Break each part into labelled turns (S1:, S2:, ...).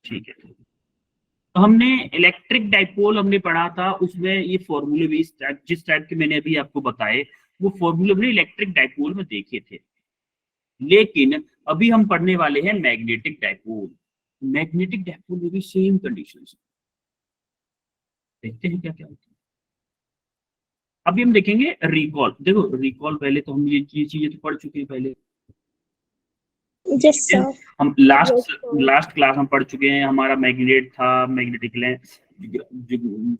S1: ठीक है, तो हमने इलेक्ट्रिक डाइपोल हमने पढ़ा था, उसमें ये फॉर्मूले भी जिस टाइप के मैंने अभी आपको बताए वो फॉर्मूले हमने इलेक्ट्रिक डाइपोल में देखे थे। लेकिन अभी हम पढ़ने वाले हैं मैग्नेटिक डाइपोल। मैग्नेटिक डाइपोल में भी सेम कंडीशंस, देखते हैं क्या क्या होता है। अभी हम देखेंगे रिकॉल। देखो रिकॉल, पहले तो हम ये चीजें तो पढ़ चुके हैं पहले।
S2: Yes sir.
S1: हम लास्ट क्लास हम पढ़ चुके हैं, हमारा मैग्नेट था, magnetic length,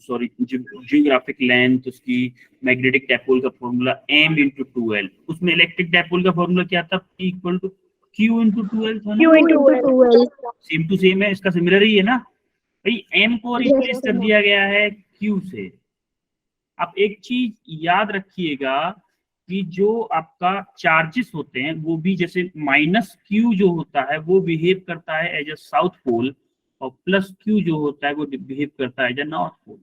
S1: sorry geographic length, उसकी मैग्नेटिक डाइपोल का फॉर्मूला m × 2l। उसमें इलेक्ट्रिक डाइपोल का फॉर्मूला क्या था, P = Q × 2l था ना।
S2: Q × 2l
S1: same to same है, इसका सिमिलर ही है ना भाई। m को रिप्लेस कर दिया गया है Q से। आप एक चीज याद रखिएगा कि जो आपका चार्जेस होते हैं वो भी, जैसे -Q जो होता है वो बिहेव करता है एज अ साउथ पोल, और +Q जो होता है वो बिहेव करता है एज अ नॉर्थ पोल।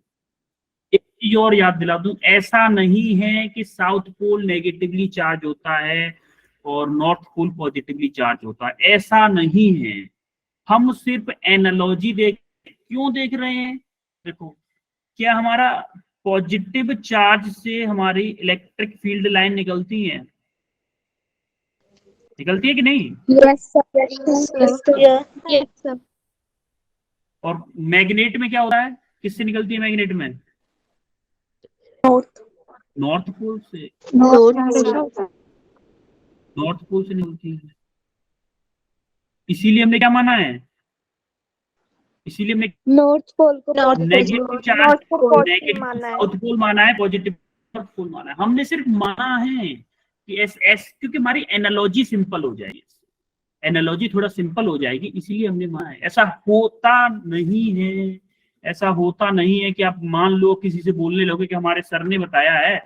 S1: एक चीज और याद दिला दूं, ऐसा नहीं है कि साउथ पोल नेगेटिवली चार्ज होता है और नॉर्थ पोल पॉजिटिवली चार्ज होता है, ऐसा नहीं है। हम सिर्फ एनालॉजी क्यों देख रहे हैं। देखो, क्या हमारा पॉजिटिव चार्ज से हमारी इलेक्ट्रिक फील्ड लाइन निकलती है कि नहीं।
S2: Yes sir.
S1: और मैग्नेट में क्या होता है, किससे निकलती है मैग्नेट में, नॉर्थ पोल से। नॉर्थ पोल से निकलती है, इसीलिए हमने क्या माना है, इसीलिए हमने
S2: नॉर्थ पोल को
S1: negative charge negative south pole माना है, पॉजिटिव नॉर्थ पोल माना है। हमने सिर्फ माना है कि एस क्योंकि हमारी एनालॉजी सिंपल हो जाएगी, एनालॉजी थोड़ा सिंपल हो जाएगी, इसीलिए हमने माना है। ऐसा होता नहीं है, ऐसा होता नहीं है कि आप मान लो किसी से बोलने लोगे कि हमारे सर ने बताया है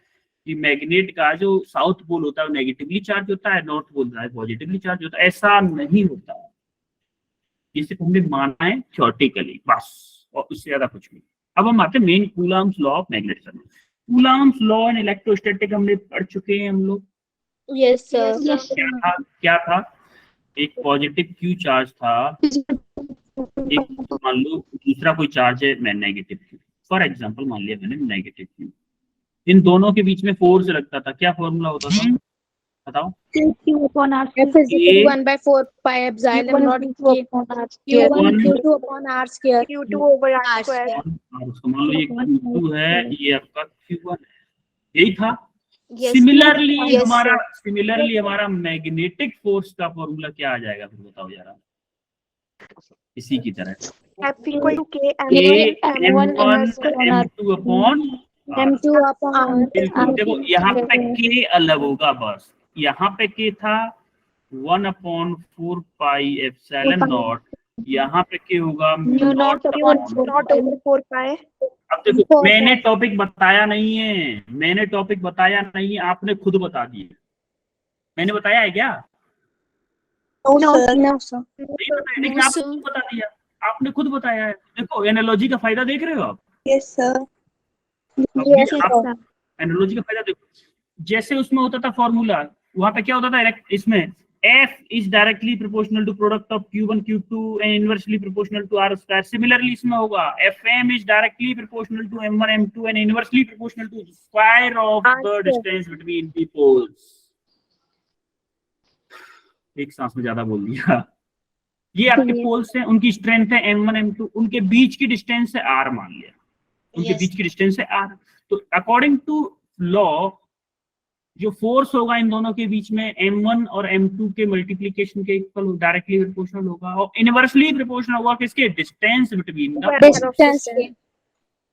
S1: कि मैग्नेट का जो साउथ पोल होता है वो नेगेटिवली चार्ज होता है, नॉर्थ पोल होता है पॉजिटिवली चार्ज होता है। ऐसा नहीं होता है, ये सिर्फ हमने माना है थ्योरेटिकली बस, और उससे ज्यादा कुछ नहीं। अब हम आते हैं main Coulomb's law of magnetism. Coulomb's law and electrostatic हमने पढ़ चुके हैं हम लोग।
S2: Yes sir.
S1: क्या था, एक पॉजिटिव Q चार्ज था, एक मान लो दूसरा कोई चार्ज है मैं नेगेटिव Q, फॉर एग्जांपल मान लिया मैंने नेगेटिव Q। इन दोनों के बीच में फोर्स लगता था, क्या फॉर्मूला होता था बताओ।
S2: F is equal to 1/4 pi epsilon naught Q1 Q2 upon r square Q2 over r square।
S1: मान लो ये Q2 है, ये आपका Q1 है, यही था। सिमिलरली हमारा मैग्नेटिक फोर्स का फॉर्मूला क्या आ जाएगा फिर बताओ जरा, इसी की तरह
S2: F equal to K
S1: M1 M2 upon
S2: M2 upon
S1: बिल्कुल। देखो यहाँ पे K अलग होगा, बस यहाँ पे K था 1/4 पाई एप्सिलॉन नॉट, यहाँ पे K होगा म्यू नॉट
S2: over 4 pi।
S1: अब देखो मैंने टॉपिक बताया नहीं है, मैंने टॉपिक बताया नहीं है, आपने खुद बता दिए। मैंने बताया है क्या?
S2: No sir।
S1: लेकिन आपने खुद बता दिया, आपने खुद बताया है। देखो एनालॉजी का फायदा देख रहे हो आप।
S2: Yes sir.
S1: एनालॉजी का फायदा देखो, जैसे उसमें होता था फॉर्मूला, वहां पे क्या होता था इसमें F is directly proportional to product of Q1 Q2 and inversely proportional to R square। Similarly इसमें होगा Fm is directly proportional to M1 M2 and inversely proportional to square of the distance between the poles। एक सांस में ज्यादा बोल दिया। ये आपके पोल्स हैं, उनकी स्ट्रेंथ है M1 M2, उनके बीच की डिस्टेंस है R मान लिया, उनके बीच की डिस्टेंस है R। तो अकॉर्डिंग टू लॉ जो फोर्स होगा इन दोनों के बीच में M1 और M2 के मल्टीप्लिकेशन के इक्वल डायरेक्टली प्रोपोर्शनल होगा, और इनवर्सली प्रोपोर्शनल होगा किसके, डिस्टेंस बिटवीन द पोल्स।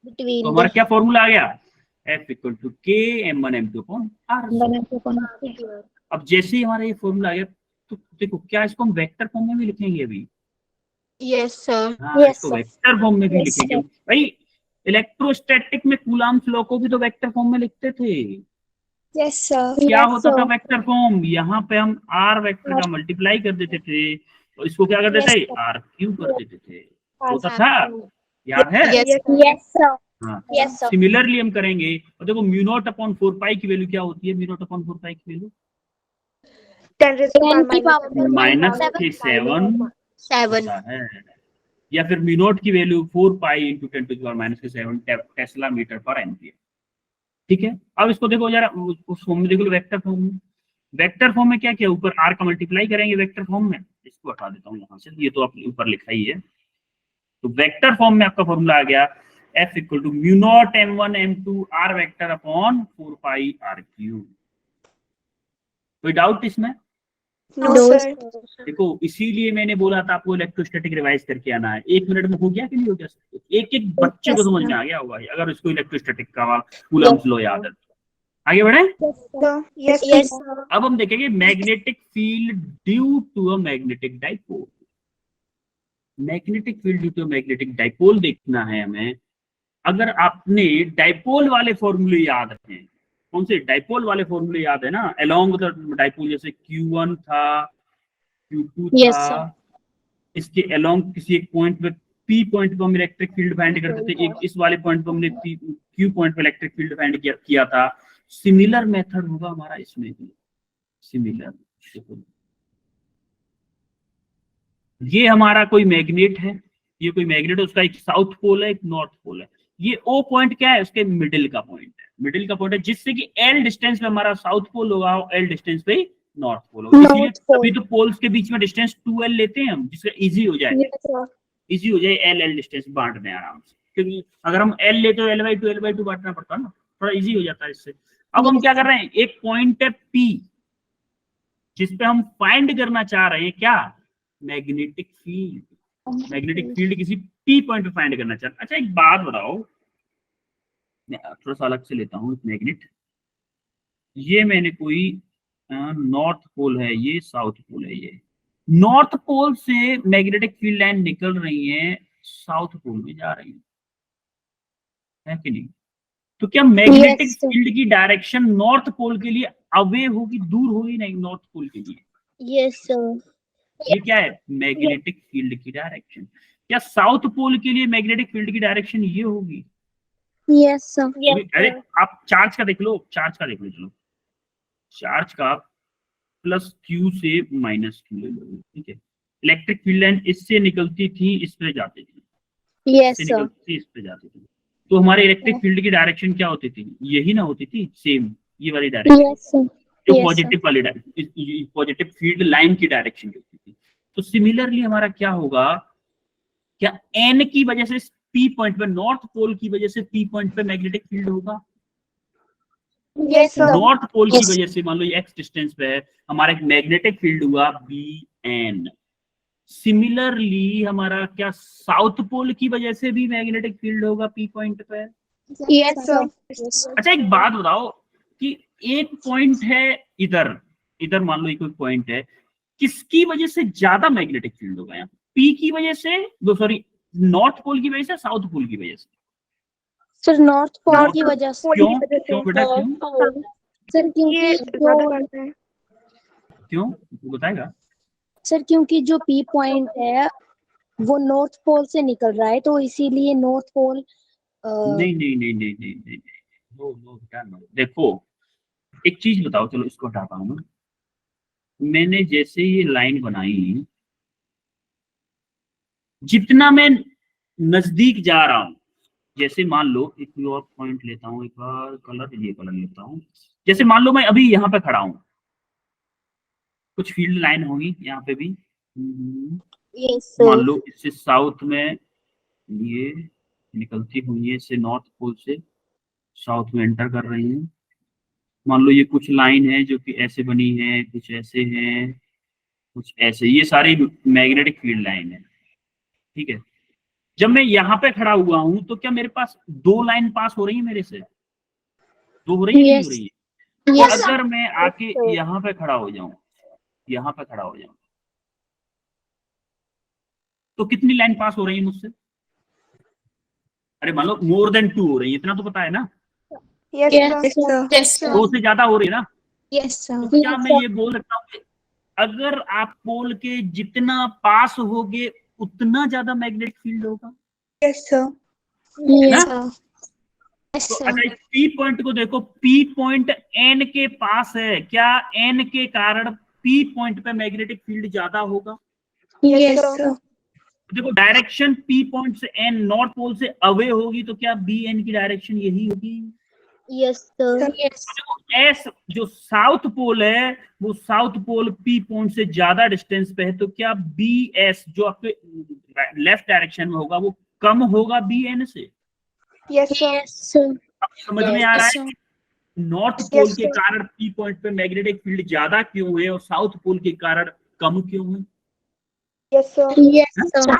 S1: तो हमारा क्या फॉर्मूला आ गया, F = K M1 M2 upon R। अब जैसे ही हमारा ये फॉर्मूला आ गया तो देखो क्या इसको हम वेक्टर फॉर्म में भी लिखेंगे अभी।
S2: Yes sir.
S1: इसको वेक्टर फॉर्म में भी लिखेंगे भाई। इलेक्ट्रोस्टैटिक में कूलम्ब्स लॉ को भी तो वेक्टर फॉर्म में लिखते थे।
S2: Yes sir.
S1: क्या होता था वेक्टर फॉर्म, यहाँ पे हम R वेक्टर का मल्टीप्लाई कर देते थे, तो इसको क्या कर देते थे, R³ कर देते थे, होता था, याद है।
S2: Yes sir.
S1: हाँ, सिमिलरली हम करेंगे। और देखो μ0/4 पाई की वैल्यू क्या होती है, μ0/4 पाई की वैल्यू
S2: 10⁻⁻⁷
S1: -7 होता है। या फिर म्यू नॉट की value 4 pi into 10⁻⁷ tesla metre per ampere. ठीक है, अब इसको देखो जरा उस फॉर्म में, देखो वेक्टर फॉर्म में। वेक्टर फॉर्म में क्या किया, ऊपर r का मल्टीप्लाई करेंगे वेक्टर फॉर्म में, इसको हटा देता हूँ यहाँ से, ये तो आप ऊपर लिखा ही है। तो वेक्टर फॉर्म में आपका फॉर्मूला आ गया F equal to mu naught m1 m2 r vector upon 4 pi r cube. कोई डाउट इसमें?
S2: No, sir.
S1: देखो इसीलिए मैंने बोला था आपको इलेक्ट्रोस्टैटिक रिवाइज करके आना है। 1 मिनट में हो गया कि नहीं हो गया? एक एक बच्चे को समझ में आ गया होगा अगर उसको इलेक्ट्रोस्टैटिक का कूलम्स लॉ याद है। आगे बढ़े।
S2: Yes, sir.
S1: अब हम देखेंगे magnetic field due to a magnetic dipole. Magnetic field due to a magnetic dipole देखना है हमें। अगर आपने डाइपोल वाले फॉर्मूले याद हैं, कौन से डाइपोल वाले फॉर्मूले याद है ना, अलोंग द डाइपोल, जैसे Q1 था, Q2
S2: Yes,
S1: था, इसके अलोंग किसी एक पॉइंट पे P पॉइंट पे हम इलेक्ट्रिक फील्ड फाइंड करते थे, एक इस वाले पॉइंट पे हमने Q पॉइंट पे इलेक्ट्रिक फील्ड फाइंड किया था। सिमिलर मेथड होगा हमारा इसमें भी, सिमिलर। ये हमारा कोई मैग्नेट है, ये कोई मैग्नेट है, उसका एक साउथ पोल है एक नॉर्थ पोल है। ये O पॉइंट क्या है, उसके मिडिल का पॉइंट है, मिडिल का पॉइंट है, जिससे कि L डिस्टेंस पे हमारा साउथ पोल होगा और L डिस्टेंस पे नॉर्थ पोल होगा। इसलिए तभी तो पोल्स के बीच में डिस्टेंस 2L लेते हैं हम, जिससे इजी हो जाए, इजी हो जाए L डिस्टेंस बांट दें आराम से, क्योंकि अगर हम L लेते तो L/2 बांटना पड़ता है ना, थोड़ा इजी हो जाता है इससे। अब हम क्या कर रहे हैं, एक पॉइंट है P जिसपे हम फाइंड करना चाह रहे हैं क्या, मैग्नेटिक फील्ड। मैग्नेटिक फील्ड किसी P पॉइंट पे फाइंड करना चाह रहे हैं। अच्छा एक बात बताओ, मैं थोड़ा सा अलग से लेता हूँ मैग्नेट। ये मैंने कोई नॉर्थ पोल है, ये साउथ पोल है, ये नॉर्थ पोल से मैग्नेटिक फील्ड लाइन निकल रही है, साउथ पोल में जा रही है कि नहीं? तो क्या मैग्नेटिक फील्ड की डायरेक्शन नॉर्थ पोल के लिए अवे होगी, दूर होगी? नहीं, नॉर्थ पोल के लिए।
S2: Yes, sir.
S1: ये क्या है, मैग्नेटिक फील्ड की डायरेक्शन। क्या साउथ पोल के लिए मैग्नेटिक फील्ड की डायरेक्शन ये होगी?
S2: Yes, sir.
S1: अरे आप चार्ज का देख लो, चार्ज का देख लो, चलो चार्ज का प्लस Q से माइनस Q ले लो, ठीक है। इलेक्ट्रिक फील्ड लाइन इससे निकलती थी, इस पे जाती थी,
S2: Yes, sir.
S1: निकलती थी, इस पे जाती थी। तो हमारे इलेक्ट्रिक फील्ड की डायरेक्शन क्या होती थी, यही ना होती थी, सेम ये वाली डायरेक्शन।
S2: Yes, sir.
S1: जो
S2: Yes,
S1: पॉजिटिव वाली पॉजिटिव फील्ड लाइन की डायरेक्शन जो होती थी। तो सिमिलरली हमारा क्या होगा, क्या N की वजह से P पॉइंट पे, नॉर्थ पोल की वजह से P पॉइंट पे मैग्नेटिक फील्ड होगा?
S2: Yes, sir.
S1: नॉर्थ पोल की
S2: Yes.
S1: वजह से मान लो ये x डिस्टेंस पे है, हमारा एक मैग्नेटिक फील्ड हुआ Bn। सिमिलरली हमारा क्या साउथ पोल की वजह से भी मैग्नेटिक फील्ड होगा P पॉइंट पे?
S2: Yes, sir.
S1: अच्छा एक बात बताओ कि एक पॉइंट है इधर, इधर मान लो एक पॉइंट है, किसकी वजह से ज्यादा मैग्नेटिक फील्ड होगा यहाँ? P की वजह से, सॉरी नॉर्थ पोल की वजह से, साउथ पोल की वजह से?
S2: सर नॉर्थ पोल की वजह से।
S1: क्यों क्यों बेटा क्यों?
S2: सर क्योंकि जो,
S1: क्यों बताएगा?
S2: सर क्योंकि जो P पॉइंट है वो नॉर्थ पोल से निकल रहा है, तो इसीलिए नॉर्थ पोल।
S1: नहीं नहीं नहीं नहीं नहीं नहीं, नो नो बेटा नो। देखो एक चीज बताओ, चलो इसको हटाता हूँ मैं। मैंने जैसे ये लाइन बनाई, जितना मैं नजदीक जा रहा हूं, जैसे मान लो एक और पॉइंट लेता हूँ, एक बार कलर, ये कलर लेता हूँ। जैसे मान लो मैं अभी यहाँ पे खड़ा हूँ, कुछ फील्ड लाइन होगी यहाँ पे भी, मान लो इससे साउथ में ये निकलती हुई है, इससे नॉर्थ पोल से साउथ में एंटर कर रही है। मान लो ये कुछ लाइन है जो कि ऐसे बनी है, कुछ ऐसे हैं, कुछ ऐसे, ये सारी मैग्नेटिक फील्ड लाइन है, ठीक है। जब मैं यहाँ पे खड़ा हुआ हूं तो क्या मेरे पास दो लाइन पास हो रही है मेरे से? दो हो रही है, नहीं हो रही है?
S2: Yes.
S1: अगर मैं आके यहाँ पे खड़ा हो जाऊं, यहाँ पे खड़ा हो जाऊं, तो कितनी लाइन पास हो रही है मुझसे? अरे मान लो मोर देन 2 हो रही है, इतना तो पता है ना?
S2: Yes, sir.
S1: 2 से ज्यादा हो रही है ना?
S2: Yes, sir.
S1: तो क्या मैं ये बोल सकता हूँ कि अगर आप पोल के जितना पास होगे उतना ज्यादा मैग्नेटिक फील्ड होगा?
S2: Yes, sir.
S1: Yes,
S2: sir. Yes,
S1: तो
S2: sir.
S1: अच्छा इस P पॉइंट को देखो, P पॉइंट N के पास है, क्या N के कारण P पॉइंट पे मैग्नेटिक फील्ड ज्यादा होगा?
S2: Yes, sir.
S1: देखो डायरेक्शन P पॉइंट से N नॉर्थ पोल से अवे होगी तो क्या बी एन की डायरेक्शन यही होगी?
S2: Yes, sir. Yes.
S1: एस जो साउथ पोल है वो साउथ पोल P पॉइंट से ज्यादा डिस्टेंस पे है, तो क्या बी एस जो आपके लेफ्ट डायरेक्शन में होगा वो कम होगा बी एन से?
S2: Yes, sir. Yes, sir.
S1: अब समझ में आ रहा है नॉर्थ पोल के कारण P पॉइंट पे मैग्नेटिक फील्ड ज्यादा क्यों है और साउथ पोल के कारण कम क्यों है?
S2: Yes, sir. Yes, sir.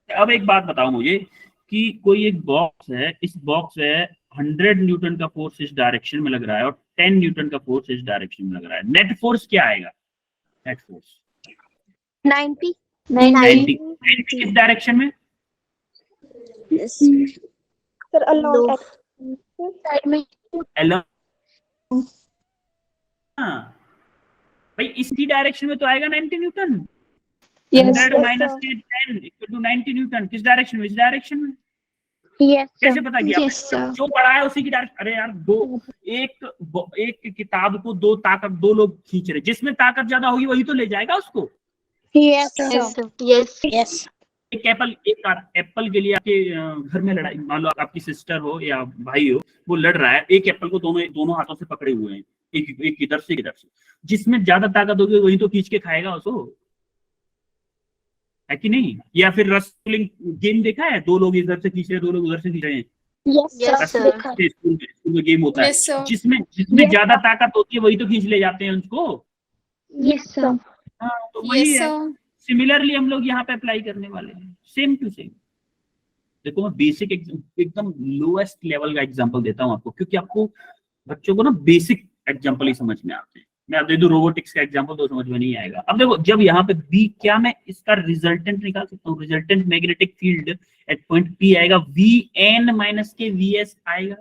S1: अब एक बात बताओ मुझे कि कोई एक बॉक्स है, इस बॉक्स है 100 न्यूटन का फोर्स इस डायरेक्शन में लग रहा है और 10 न्यूटन का फोर्स इस डायरेक्शन में लग रहा है, नेट फोर्स क्या आएगा? Net force
S2: 90.
S1: 90 किस डायरेक्शन में?
S2: Yes. Sir, along side में.
S1: Along. हाँ भाई इसी डायरेक्शन में तो आएगा 90 newton. 100 minus 10 equal to 90 newton. किस डायरेक्शन में? इस डायरेक्शन में।
S2: Yes,
S1: कैसे पता किया?
S2: yes, sir.
S1: जो पढ़ा है उसी की डायरेक्शन। अरे यार एक किताब को दो लोग खींच रहे, जिसमें ताकत ज्यादा होगी वही तो ले जाएगा उसको।
S2: Yes, sir. Yes, yes.
S1: एक एप्पल के लिए आपके घर में लड़ाई, मान लो आपकी सिस्टर हो या भाई हो, वो लड़ रहा है, एक एप्पल को दोनों हाथों से पकड़े हुए हैं, एक इधर से एक इधर से, जिसमें ज्यादा ताकत होगी वही तो खींच के खाएगा उसको, है कि नहीं? या फिर रेसलिंग गेम देखा है, दो लोग इधर से खींच रहे हैं, दो लोग उधर से खींच रहे हैं। स्कूल में गेम होता है, जिसमें ज्यादा ताकत होती है वही तो खींच ले जाते हैं उसको।
S2: Yes, sir.
S1: हाँ, तो वही है। सिमिलरली हम लोग यहाँ पे अप्लाई करने वाले हैं, सेम टू सेम। देखो मैं बेसिक एकदम लोएस्ट लेवल का एग्जांपल देता हूँ आपको, क्योंकि आपको बच्चों को ना बेसिक एग्जांपल ही समझ में आते हैं। मैं अब दे दूं रोबोटिक्स का एग्जांपल तो समझ में नहीं आएगा। अब देखो जब यहाँ पे बी, क्या मैं इसका रिजल्टेंट निकाल सकता हूँ? Resultant magnetic field at point P आएगा वी एन माइनस के वी एस आएगा।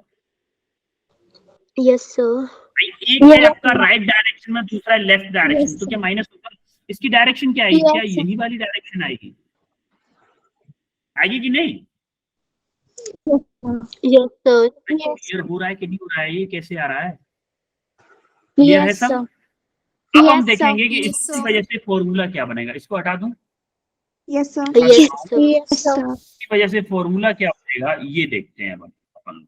S2: Yes, sir.
S1: एक है आपका राइट डायरेक्शन में, दूसरा है लेफ्ट डायरेक्शन, तो क्या माइनस होगा? इसकी डायरेक्शन क्या आएगी? क्या यही वाली डायरेक्शन आएगी? आएगी कि नहीं?
S2: Yes, sir.
S1: क्लियर हो रहा है कि नहीं हो रहा है? ये कैसे आ रहा है?
S2: Yes, sir.
S1: अब हम देखेंगे कि इसकी वजह से फॉर्मूला क्या बनेगा। इसको हटा दूं?
S2: Yes, sir. Yes, sir.
S1: इसकी वजह से फॉर्मूला क्या बनेगा ये देखते हैं अपन।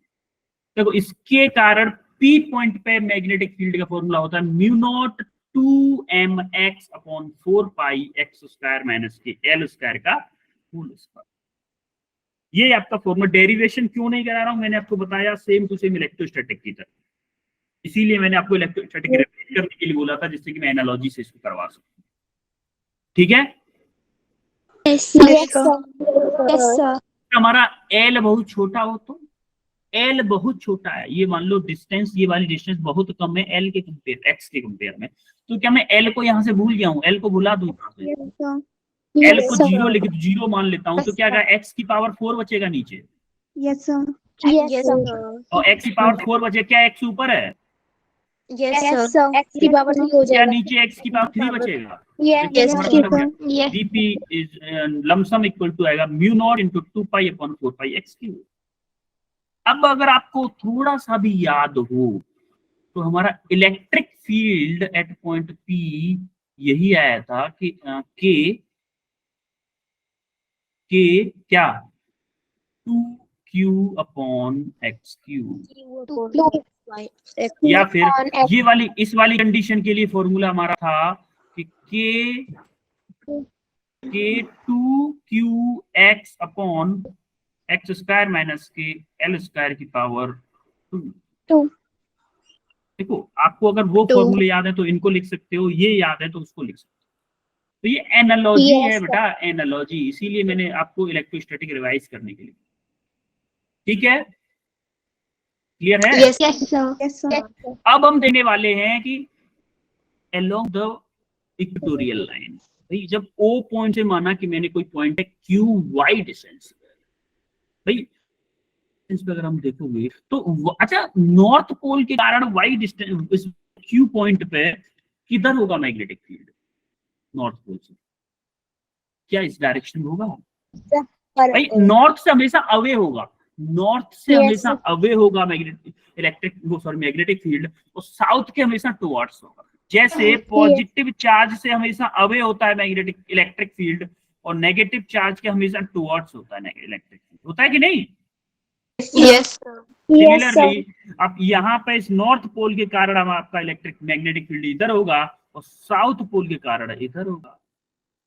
S1: देखो इसके कारण P पॉइंट पे मैग्नेटिक फील्ड का फॉर्मूला होता है mu not 2mx upon 4 pi x square minus के l स्क्वायर का होल स्क्वायर। ये आपका फॉर्मूला। डेरिवेशन क्यों नहीं करा रहा हूं, मैंने आपको बताया सेम टू सेम इलेक्ट्रोस्टैटिक की तरह, इसीलिए मैंने आपको इलेक्ट्रोस्टैटिक रिपीट करने के लिए बोला था, जिससे कि मैं एनालॉजी से इसको करवा सकूं। ठीक है?
S2: Yes, sir.
S1: हमारा L बहुत छोटा हो तो L बहुत छोटा है, ये मान लो डिस्टेंस, ये वाली डिस्टेंस बहुत कम है L के कंपेयर, X के कंपेयर में, तो क्या मैं L को यहाँ से भूल जाऊं? L को भुला दूं यहाँ से? L को 0 लिख, 0 मान लेता हूं, तो क्या X की पावर 4 बचेगा नीचे?
S2: Yes, sir. Yes, sir.
S1: और X की पावर 4 बचे, क्या X ऊपर है?
S2: Yes, sir. X की पावर 3 हो
S1: क्या
S2: जाएगा।
S1: नीचे X की पावर 3 बचेगा?
S2: Yes, sir.
S1: Vp is lump sum equal to आएगा mu naught into 2 pi upon 4 pi x cube. अब अगर आपको थोड़ा सा भी याद हो तो हमारा electric field at point P यही आया था कि K क्या 2q अपॉन x क्यूब, या फिर ये वाली इस वाली कंडीशन के लिए फॉर्मूला हमारा था कि K 2qx upon x square minus के एल स्क्वायर की पावर 2। देखो आपको अगर वो फॉर्मूले याद है तो इनको लिख सकते हो, ये याद है तो उसको लिख सकते हो। तो ये एनालॉजी है बेटा, एनालॉजी, इसीलिए मैंने आपको इलेक्ट्रोस्टैटिक रिवाइज करने के लिए। ठीक है? क्लियर है?
S2: Yes, sir. Yes, sir.
S1: अब हम देने वाले हैं कि along the इक्वेटोरियल लाइन, भाई जब O पॉइंट से माना कि मैंने कोई पॉइंट है क्यू वाई डिस्टेंस, भाई इस पे अगर हम देखोगे तो अच्छा नॉर्थ पोल के कारण वाई डिस्टेंस इस क्यू पॉइंट पे किधर होगा मैग्नेटिक फील्ड? नॉर्थ पोल से। क्या इस डायरेक्शन में होगा? भाई नॉर्थ से हमेशा अवे होगा, नॉर्थ से हमेशा अवे होगा मैग्नेटिक फील्ड, और साउथ के हमेशा टुवर्ड्स होगा। जैसे पॉजिटिव चार्ज से हमेशा अवे होता है मैग्नेटिक इलेक्ट्रिक फील्ड, और नेगेटिव चार्ज के हमेशा टुवर्ड्स होता है इलेक्ट्रिक फील्ड, होता है कि नहीं?
S2: Yes, sir.
S1: सिमिलरली अब यहाँ पे इस नॉर्थ पोल के कारण हम आपका इलेक्ट्रिक मैग्नेटिक फील्ड इधर होगा और साउथ पोल के कारण इधर होगा।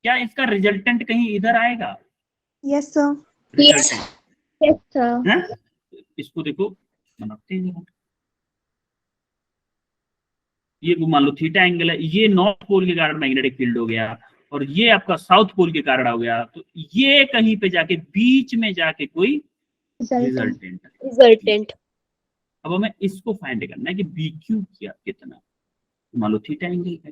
S1: क्या इसका रिजल्टेंट कहीं इधर आएगा?
S3: Yes, sir.
S1: Resultant
S2: Yes, sir.
S1: इसको देखो बनाते हैं, ये मान लो थीटा एंगल है, ये नॉर्थ पोल के कारण मैग्नेटिक फील्ड हो गया और ये आपका साउथ पोल के कारण हो गया, तो ये कहीं पे जाके बीच में जाके कोई रिजल्टेंट। अब हमें इसको फाइंड करना है कि बी क्यू क्या कितना, मान लो थीटा एंगल है।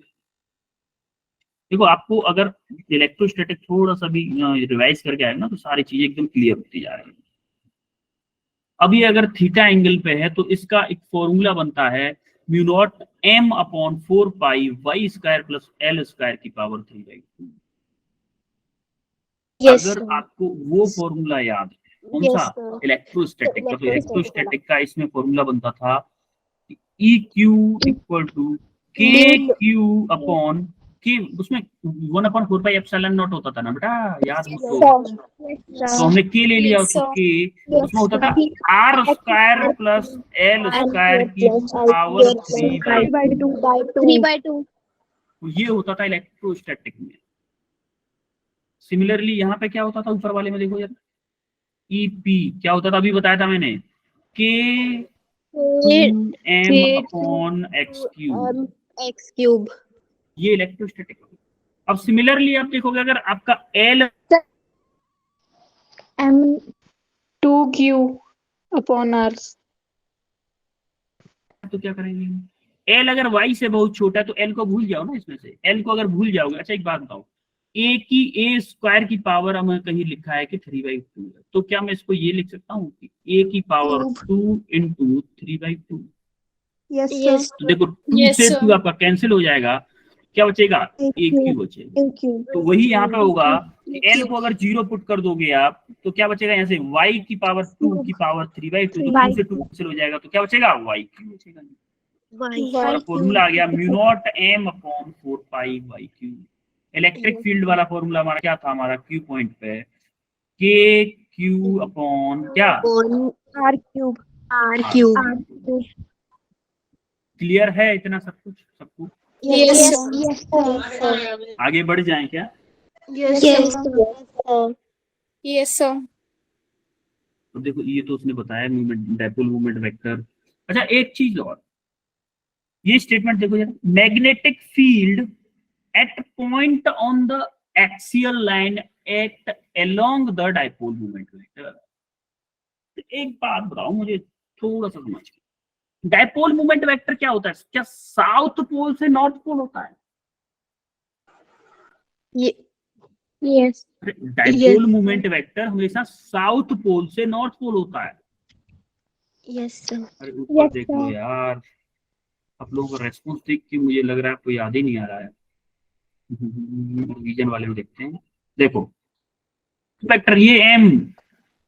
S1: देखो आपको अगर इलेक्ट्रोस्टैटिक थोड़ा सा भी रिवाइज करके आएगा ना तो सारी चीजें एकदम क्लियर होती जा रही है। अब ये अगर थीटा एंगल पे है तो इसका एक फॉर्मूला बनता है mu naught m upon 4 pi y square plus L square की पावर 3/2। अगर आपको वो फॉर्मूला याद है कौन सा, इलेक्ट्रोस्टैटिक का, तो इलेक्ट्रोस्टैटिक का इसमें फॉर्मूला बनता था ई क्यू इक्वल टू के क्यू अपॉन के, उसमें 1/4 पाई एप्सिलॉन नॉट होता था ना बेटा, याद हो तो हमने के ले लिया उसको के, उसमें होता था R square plus L square की पावर
S2: 3/2।
S1: ये होता था इलेक्ट्रोस्टैटिक में। सिमिलरली यहाँ पे क्या होता था ऊपर वाले में, देखो यार ई पी क्या होता था, अभी बताया था मैंने, के m अपॉन एक्स क्यूब, ये इलेक्ट्रोस्टैटिक। अब सिमिलरली आप देखोगे अगर आपका L
S3: m2q अपॉन r,
S1: तो क्या करेंगे, L अगर y से बहुत छोटा है तो L को भूल जाओ ना, इसमें से L को अगर भूल जाओगे। अच्छा एक बात बताओ, a की a स्क्वायर की पावर हमें कहीं लिखा है कि 3/2 है, तो क्या मैं इसको ये लिख सकता हूँ कि a की पावर 2 इंटू 3/2।
S3: yes sir,
S1: तो देखो 2 से 2 आपका कैंसिल हो जाएगा, क्या बचेगा, एक ही बचेगा। तो वही यहाँ पे होगा, L को अगर 0 पुट कर दोगे आप तो क्या बचेगा, यहाँ से y की पावर 2 की पावर 3/2, तो 2 से 2 कैंसिल हो जाएगा, तो क्या बचेगा, y क्यू बचेगा। और फॉर्मूला आ गया mu naught m upon 4 pi Y Q. Electric field वाला फॉर्मूला हमारा क्या था, हमारा क्यू पॉइंट पे के क्यू अपॉन क्या,
S3: r क्यूब।
S1: क्लियर है इतना सब कुछ, सबको
S2: Yes,
S1: आगे बढ़ जाएं क्या?
S2: yes, sir.
S1: तो देखो ये तो उसने बताया मूवमेंट, डाइपोल मूवमेंट वेक्टर। अच्छा एक चीज और, ये स्टेटमेंट देखो यार, magnetic field at point on the axial line at along the dipole movement vector. एक बात बताओ मुझे थोड़ा सा समझ के, डाइपोल मूवमेंट वेक्टर क्या होता है, क्या साउथ पोल से नॉर्थ पोल होता है?
S2: Yes.
S1: डाइपोल मूवमेंट वेक्टर हमेशा साउथ पोल से नॉर्थ पोल होता है।
S2: Yes, sir.
S1: अरे ऊपर देख लो यार, आप लोगों का रेस्पॉन्स देख के मुझे लग रहा है आपको याद ही नहीं आ रहा है। रीजन वाले में देखते हैं, देखो वेक्टर ये एम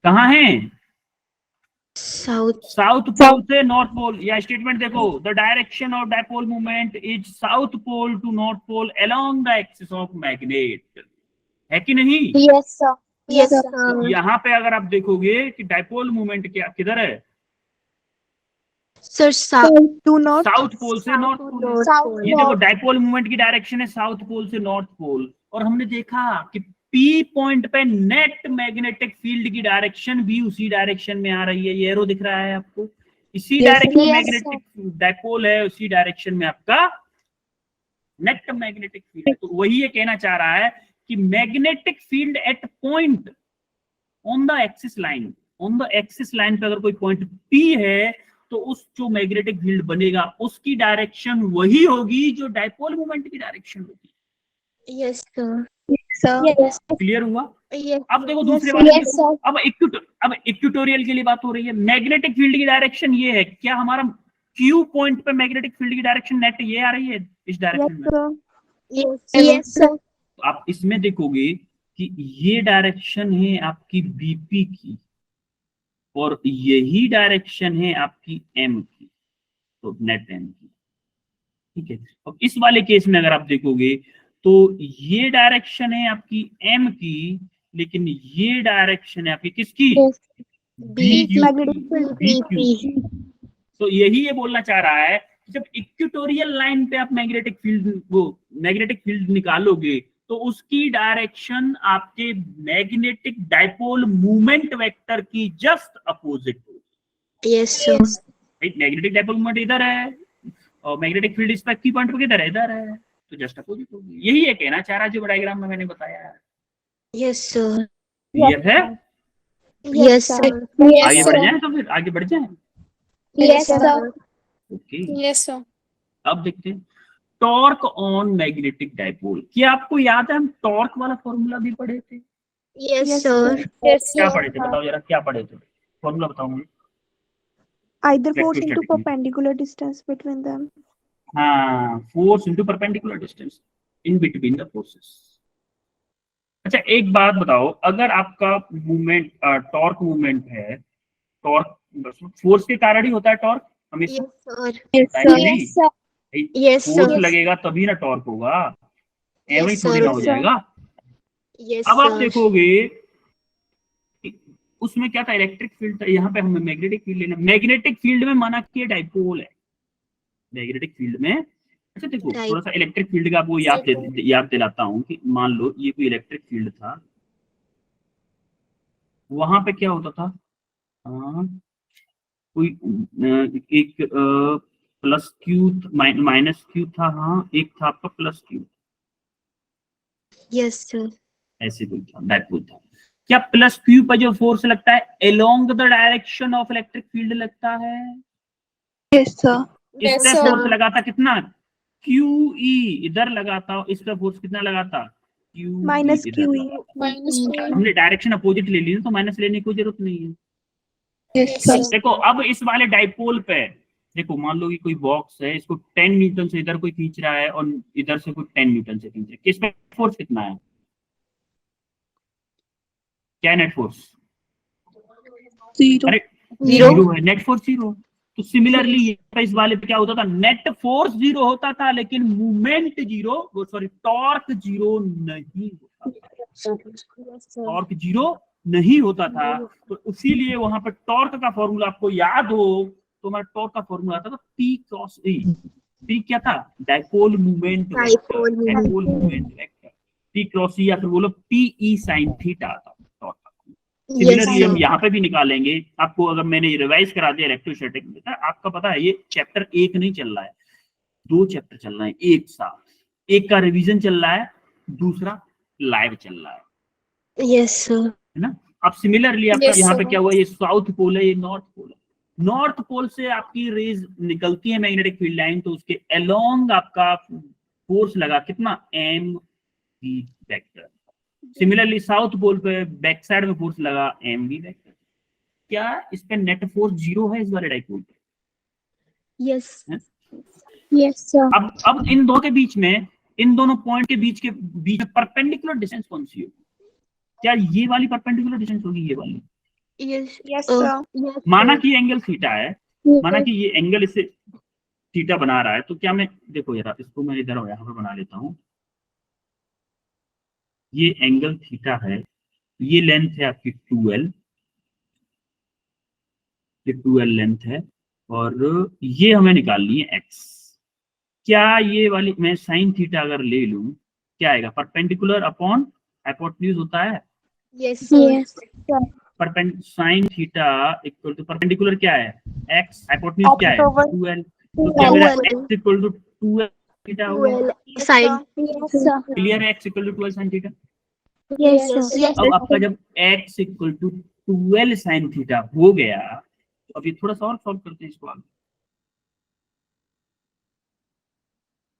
S1: कहाँ है, साउथ पोल से नॉर्थ पोल। या स्टेटमेंट देखो, the direction of dipole movement is south pole to north pole along the axis of magnet, है कि नहीं?
S2: Yes, sir. Yes, sir.
S1: यहाँ पे अगर आप देखोगे कि डाइपोल मूवमेंट क्या किधर है,
S2: Sir,
S3: to north,
S1: south pole से नॉर्थ पोल। ये देखो डाइपोल मूवमेंट की डायरेक्शन है साउथ पोल से नॉर्थ पोल, और हमने देखा कि पी पॉइंट पे नेट मैग्नेटिक फील्ड की डायरेक्शन भी उसी डायरेक्शन में आ रही है। ये एरो दिख रहा है आपको, इसी डायरेक्शन में मैग्नेटिक डाइपोल है, उसी डायरेक्शन में आपका नेट मैग्नेटिक फील्ड है। तो वही ये कहना चाह रहा है कि magnetic field at point on the axis line, on the axis line पे अगर कोई पॉइंट पी है तो उस जो मैग्नेटिक फील्ड बनेगा उसकी डायरेक्शन वही होगी जो डाइपोल मूवमेंट की डायरेक्शन होगी।
S2: Yes, sir. Yes.
S1: क्लियर हुआ?
S2: Yes.
S1: अब देखो दूसरे वाले
S2: Yes, sir.
S1: अब इक्वेटोरियल के लिए बात हो रही है। मैग्नेटिक फील्ड की डायरेक्शन ये है, क्या हमारा क्यू पॉइंट पे मैग्नेटिक फील्ड की डायरेक्शन नेट ये आ रही है इस डायरेक्शन में?
S2: Yes, sir.
S1: तो आप इसमें देखोगे कि ये डायरेक्शन है आपकी बीपी की और यही डायरेक्शन है आपकी एम की, तो नेट एम की, ठीक है। अब इस वाले केस में अगर आप देखोगे तो ये डायरेक्शन है आपकी m की, लेकिन ये डायरेक्शन है आपकी किसकी, BQ। तो यही ये बोलना चाह रहा है कि जब इक्वेटोरियल लाइन पे आप मैग्नेटिक फील्ड निकालोगे तो उसकी डायरेक्शन आपके मैग्नेटिक डाइपोल मूवमेंट वेक्टर की जस्ट अपोजिट होगी।
S2: Yes sir.
S1: Magnetic dipole movement इधर है और मैग्नेटिक फील्ड इस पर की पॉइंट पे किधर है, इधर है, तो जस्ट अपोजिट होगी। यही है कहना चाह रहा है जो डायग्राम में मैंने बताया है।
S2: Yes sir.
S1: क्लियर है?
S2: Yes sir.
S1: आगे बढ़ जाए, तो फिर आगे बढ़ जाए।
S2: Yes sir.
S1: Okay,
S2: yes sir.
S1: अब देखते हैं टॉर्क ऑन मैग्नेटिक डाइपोल। क्या आपको याद है हम टॉर्क वाला फॉर्मूला भी पढ़े थे?
S2: Yes sir.
S1: क्या पढ़े थे बताओ जरा, क्या पढ़े थे, फॉर्मूला बताओ मुझे।
S3: Either force into
S1: Electrostatic में।
S3: perpendicular distance between them.
S1: हाँ, force into perpendicular distance in between the forces. अच्छा एक बात बताओ, अगर आपका मूवमेंट टॉर्क मूवमेंट है, टॉर्क फोर्स के कारण ही होता है टॉर्क हमेशा,
S2: yes sir. Yes
S1: force
S2: sir.
S1: लगेगा तभी ना टॉर्क होगा, एवं ही
S2: Yes,
S1: थोड़ी
S2: sir.
S1: ना हो जाएगा।
S2: यस
S1: अब आप
S2: सर।
S1: देखोगे उसमें क्या था, इलेक्ट्रिक फील्ड था, यहाँ पे हमें मैग्नेटिक फील्ड लेना। मैग्नेटिक फील्ड में माना कि ये डाइपोल है मैग्नेटिक फील्ड में। अच्छा देखो थोड़ा सा इलेक्ट्रिक फील्ड का आपको याद दिलाता हूँ कि मान लो ये कोई इलेक्ट्रिक फील्ड था, वहां पे क्या होता था, कोई एक प्लस क्यू माइनस क्यू था, हाँ एक था आपका प्लस क्यू,
S2: यस सर।
S1: ऐसे कोई था डाइपोल था। क्या प्लस क्यू पर जो फोर्स लगता है along the direction of electric field लगता है?
S3: Yes, sir.
S1: इस पे फोर्स लगा था कितना, QE, इधर लगा था, इस पे फोर्स कितना लगा था, QE,
S3: Minus
S1: इधर
S3: QE.
S1: लगा था। हमने डायरेक्शन अपोजिट ले ली तो माइनस लेने की कोई जरूरत नहीं है।
S3: Yes, sir.
S1: देखो अब इस वाले डाइपोल पे देखो, मान लो कि कोई बॉक्स है, इसको 10 न्यूटन से इधर कोई खींच रहा है और इधर से कोई 10 न्यूटन से खींच रहा है, किस पे फोर्स कितना है, क्या नेट फोर्स?
S3: Zero.
S1: अरे जीरो है, नेट फोर्स जीरो। तो सिमिलरली इस वाले पे क्या होता था, नेट फोर्स जीरो होता था लेकिन movement zero, sorry torque zero नहीं होता था, टॉर्क जीरो नहीं होता था। तो इसीलिए वहां पर टॉर्क का फॉर्मूला आपको याद हो तो हमारा टॉर्क का फॉर्मूला आता था P क्रॉस E। P क्या था, dipole movement vector, dipole movement vector, P cross E, या फिर बोलो PE sin थीटा था टॉर्क का। सिमिलरली हम यहाँ पे भी निकालेंगे। आपको अगर मैंने रिवाइज करा दिया इलेक्ट्रोस्टैटिक में, आपका पता है ये चैप्टर एक नहीं चल रहा है, 2 चैप्टर चल रहे हैं एक साथ, एक का रिवीजन चल रहा है, दूसरा लाइव चल रहा है।
S2: Yes sir.
S1: है ना। अब सिमिलरली आपका यहाँ पे क्या हुआ, ये साउथ पोल है, ये नॉर्थ पोल है। नॉर्थ पोल से आपकी रेज निकलती है मैग्नेटिक फील्ड लाइन, तो उसके अलोंग आपका फोर्स लगा कितना, M V vector. Similarly south pole पे बैक साइड में फोर्स लगा एम वी वेक्टर। क्या इस पे नेट फोर्स जीरो है इस वाले डाइपोल पे?
S2: Yes yes sir.
S1: अब इन दो के बीच में, इन दोनों पॉइंट के बीच में परपेंडिकुलर डिस्टेंस कौन सी होगी? क्या ये वाली परपेंडिकुलर डिस्टेंस होगी, ये वाली?
S2: Yes yes sir.
S1: माना कि एंगल थीटा है, माना कि ये एंगल इससे थीटा बना रहा है, तो क्या मैं देखो यार इसको मैं इधर यहाँ पे बना लेता हूँ, ये एंगल थीटा है, ये लेंथ है आपकी 12, ये 12 लेंथ है, और ये हमें निकालनी है x। क्या ये वाली मैं साइन थीटा अगर ले लूं, क्या आएगा, परपेंडिकुलर अपॉन हाइपोटेन्यूज होता है।
S2: Yes sir.
S1: Sine theta equal to perpendicular क्या है, x, हाइपोटेन्यूज क्या है 12, तो क्या मेरा x equal to 2l theta होगा।
S2: साइन।
S1: क्लियर है, x equal to 12 sine theta.
S2: Yes
S1: अब आपका जब x equal to 12 sine theta हो गया, अब ये थोड़ा सा और सॉल्व करते हैं इसको आगे।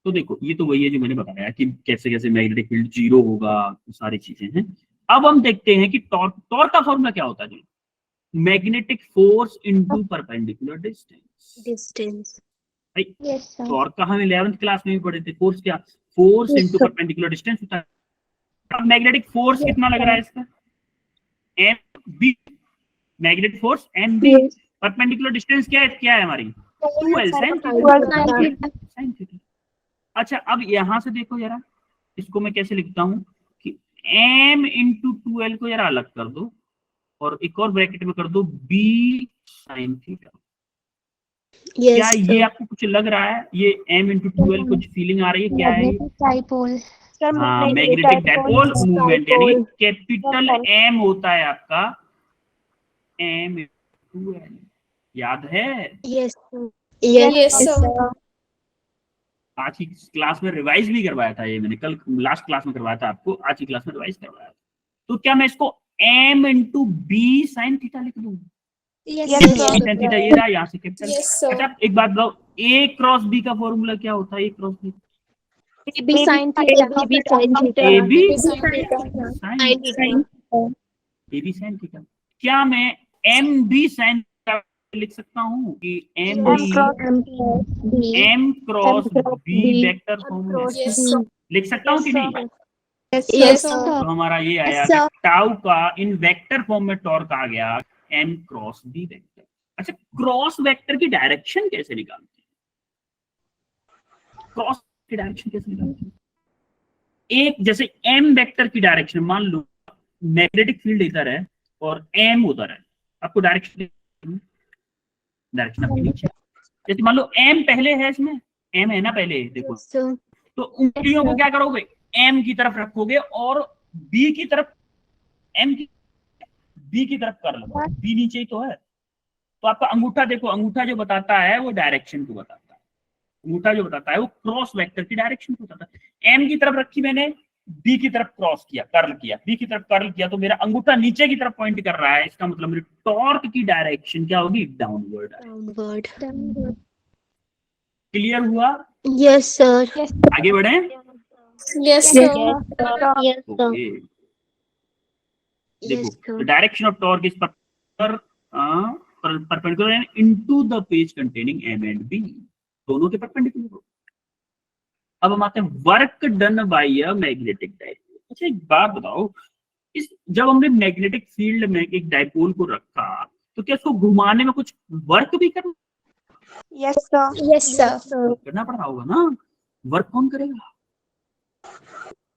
S1: तो देखो ये तो वही है जो मैंने बताया कि कैसे कैसे मैग्नेटिक फील्ड जीरो होगा, सारी चीजें हैं। अब हम देखते हैं कि टॉर्क का फॉर्मूला क्या होता है जी, magnetic force into perpendicular distance. Torque का हम 11th क्लास में भी पढ़े थे, फोर्स क्या, फोर्स इनटू परपेंडिकुलर डिस्टेंस होता है। अब मैग्नेटिक फोर्स कितना लग रहा है इसका, M B, magnetic force M B, perpendicular distance क्या है हमारी 2l sin थीटा। अच्छा अब यहां से देखो जरा, इसको मैं कैसे लिखता हूं कि m इंटू 12 को जरा अलग कर दो और एक और ब्रैकेट में कर दो b sin थीटा। क्या ये आपको कुछ लग रहा है? ये m इंटू 12 कुछ फीलिंग आ रही है? क्या है ये?
S2: डाइपोल।
S1: हाँ, मैग्नेटिक डाइपोल मूवमेंट, यानी कैपिटल M होता है आपका m इंटू l। याद है?
S2: Yes
S4: Yes, sir.
S1: आज की क्लास में रिवाइज भी करवाया था ये मैंने, कल लास्ट क्लास में करवाया था आपको, आज की क्लास में रिवाइज करवाया था। तो क्या मैं इसको m into B sine theta लिख दूं? साइन थीटा ये रहा, यहाँ से कैपिटल।
S4: Yes, sir.
S1: अच्छा एक बात बताओ, a क्रॉस b का फॉर्मूला क्या होता है? a cross b
S2: AB sin theta, AB sin theta,
S1: AB
S2: sin
S1: AB sin theta. क्या मैं MB sin थीटा लिख सकता हूँ कि MB M cross B vector form में
S4: Yes, sir.
S1: लिख सकता हूँ कि नहीं?
S4: Yes, sir.
S1: तो हमारा ये आया कि टाउ का इन वेक्टर फॉर्म में टॉर्क आ गया M क्रॉस B वेक्टर। अच्छा, क्रॉस वेक्टर की डायरेक्शन कैसे निकालते हैं? क्रॉस की डायरेक्शन कैसे निकालते हैं? एक जैसे M वेक्टर की डायरेक्शन, मान लो मैग्नेटिक फील्ड इधर है और M उधर है, आपको डायरेक्शन आपके नीचे। जैसे मान लो M पहले है, इसमें M है ना पहले, देखो तो उंगलियों को क्या करोगे? M की तरफ रखोगे और B की तरफ, M की B की तरफ कर लो, B नीचे ही तो है। तो आपका अंगूठा देखो, अंगूठा जो बताता है वो डायरेक्शन को बताता है, अंगूठा जो बताता है वो क्रॉस वेक्टर की डायरेक्शन को बताता है। M की तरफ रखी मैंने, B की तरफ क्रॉस किया, कर्ल किया, B की तरफ कर्ल किया, तो मेरा अंगूठा नीचे की तरफ पॉइंट कर रहा है, इसका मतलब मेरी टॉर्क की डायरेक्शन क्या होगी? डाउनवर्ड। क्लियर हुआ?
S2: Yes, sir.
S1: आगे बढ़े?
S4: Yes, sir.
S1: ओके, देखो direction of torque is perpendicular into the page containing M and B, दोनों के परपेंडिकुलर। अब हम आते हैं work done by a magnetic dipole. अच्छा एक बात बताओ, इस जब हमने मैग्नेटिक फील्ड में एक डाइपोल को रखा तो क्या इसको घुमाने में कुछ वर्क भी करना करना पड़ रहा होगा ना? वर्क कौन करेगा?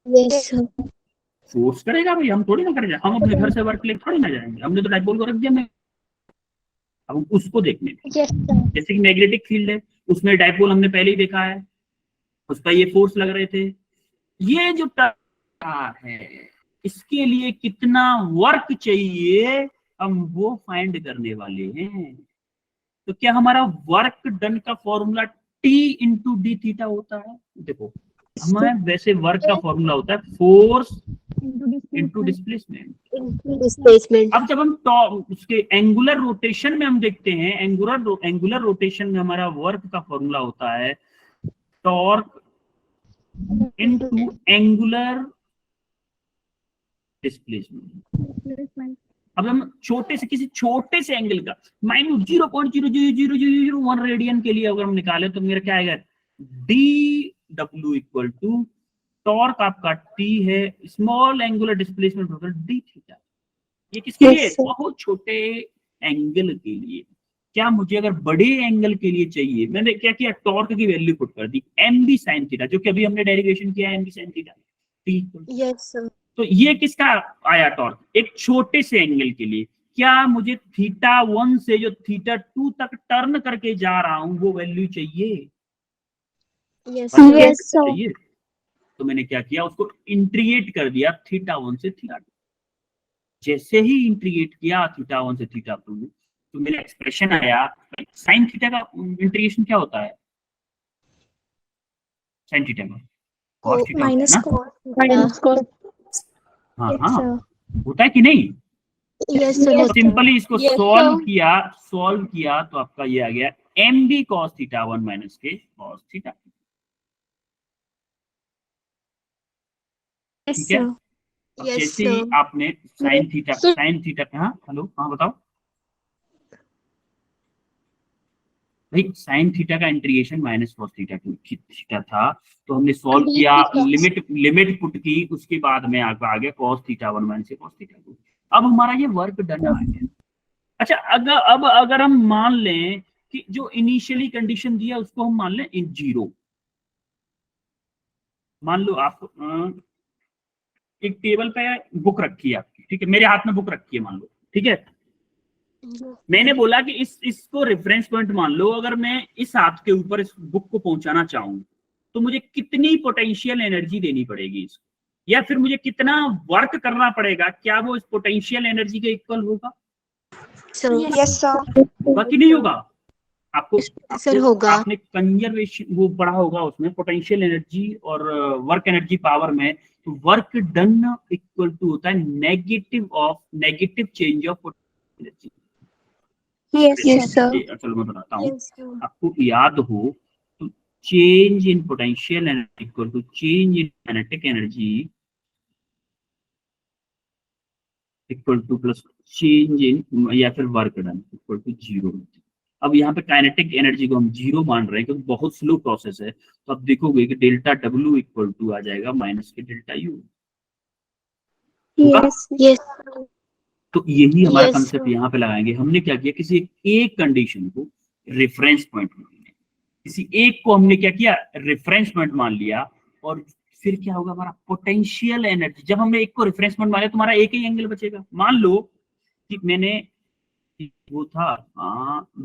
S2: Yes, sir.
S1: फोर्स करेगा भाई, हम थोड़ी ना करेंगे, हम अपने घर से वर्क लेके थोड़ी ना जाएंगे, हमने तो डाइपोल को रख दिया। मैं अब उसको देखने में,
S2: Yes, sir.
S1: जैसे कि मैग्नेटिक फील्ड है, उसमें डाइपोल हमने पहले ही देखा है, उस पर ये फोर्स लग रहे थे। ये जो तार है इसके लिए कितना वर्क चाहिए हम वो फाइंड करने वाले हैं। तो क्या हमारा वर्क डन का formula T into D theta होता है? देखो हमारे वैसे वर्क का फॉर्मूला होता है फोर्स इंटू डिस्प्लेसमेंट। अब जब हम उसके एंगुलर रोटेशन में हम देखते हैं, एंगुलर रोटेशन में हमारा वर्क का फॉर्मूला होता है टॉर्क इनटू एंगुलर डिस्प्लेसमेंट। अब हम छोटे से किसी छोटे से एंगल का माइनस 0.00001 रेडियन के लिए अगर हम निकालें तो मेरा क्या आएगा? D W equal to torque आपका टी है, स्मॉल एंगुलर डिस्प्लेसमेंट होगा डी थीटा। ये किसके लिए? बहुत छोटे एंगल के लिए। क्या मुझे अगर बड़े एंगल के लिए चाहिए, मैंने क्या किया? टॉर्क की वैल्यू पुट कर दी एम बी साइन थीटा, जो कि अभी हमने डेरिवेशन किया M B sine theta T.
S2: Yes, sir.
S1: तो ये किसका आया टॉर्क? एक छोटे से एंगल के लिए। क्या मुझे थीटा 1 से जो थीटा 2 तक टर्न करके जा रहा हूं वो वैल्यू चाहिए?
S2: Yes,
S1: चाहिए। तो मैंने क्या किया? उसको इंटीग्रेट कर दिया थीटा 1 से थीटा 2। जैसे ही इंटीग्रेट किया थीटा 1 से थीटा 2 तो मेरा एक्सप्रेशन आया। साइन थीटा का इंटीग्रेशन क्या होता है? साइन थीटा का cos थीटा
S2: minus cos.
S1: हाँ हाँ होता है कि नहीं?
S2: Yes,
S1: तो
S2: sir.
S1: सिंपली इसको
S4: Yes,
S1: सॉल्व किया तो आपका ये आ गया M B cos theta 1 minus के कॉस थीटा।
S2: Yes,
S1: ठीक है?
S2: sir.
S1: अब
S2: Yes,
S1: जैसे
S2: sir.
S1: ही आपने साइन थीटा हाँ हेलो हाँ बताओ भाई, साइन थीटा का इंटीग्रेशन माइनस कॉस थीटा था, तो हमने सॉल्व किया, लिमिट पुट की, उसके बाद में आ गया cos theta 1 minus cos theta 2। अब हमारा ये वर्क डन आ गया। अच्छा अगर हम मान लें कि जो इनिशियली कंडीशन दिया उसको हम मान लें इन 0, मान लो आप एक टेबल पे बुक रखी है आपकी, ठीक है, मेरे हाथ में बुक रखी है मान लो, ठीक है, मैंने बोला कि इसको रेफरेंस पॉइंट मान लो, अगर मैं इस हाथ के ऊपर इस बुक को पहुंचाना चाहूं तो मुझे कितनी पोटेंशियल एनर्जी देनी पड़ेगी इसको, या फिर मुझे कितना वर्क करना पड़ेगा, क्या वो इस पोटेंशियल एनर्जी के इक्वल होगा?
S3: Yes, sir.
S1: होगा कि नहीं होगा? आपको
S4: सर होगा।
S1: आपने कंजर्वेशन वो पढ़ा होगा उसमें, पोटेंशियल एनर्जी और वर्क एनर्जी पावर में, तो वर्क डन इक्वल टू होता है negative change of energy.
S3: Yes, sir.
S1: चलो मैं बताता हूँ, आपको याद हो तो change in potential energy equal to change in kinetic energy equal to plus change in या फिर वर्क डन इक्वल टू 0। अब यहाँ पे काइनेटिक एनर्जी को हम 0 मान रहे हैं क्योंकि बहुत स्लो प्रोसेस है, तो आप देखोगे कि डेल्टा डब्ल्यू इक्वल टू आ जाएगा माइनस के डेल्टा यू।
S4: यस
S1: तो यही हमारा
S4: Yes.
S1: कंसेप्ट यहाँ पे लगाएंगे। हमने क्या किया, किसी एक कंडीशन को रेफरेंस पॉइंट मान लिया, किसी एक को हमने क्या किया, रेफरेंस पॉइंट मान लिया, और फिर क्या होगा, हमारा पोटेंशियल एनर्जी, जब हमने एक को रेफरेंस पॉइंट मान लिया तो हमारा एक ही एंगल बचेगा। मान लो कि मैंने वो था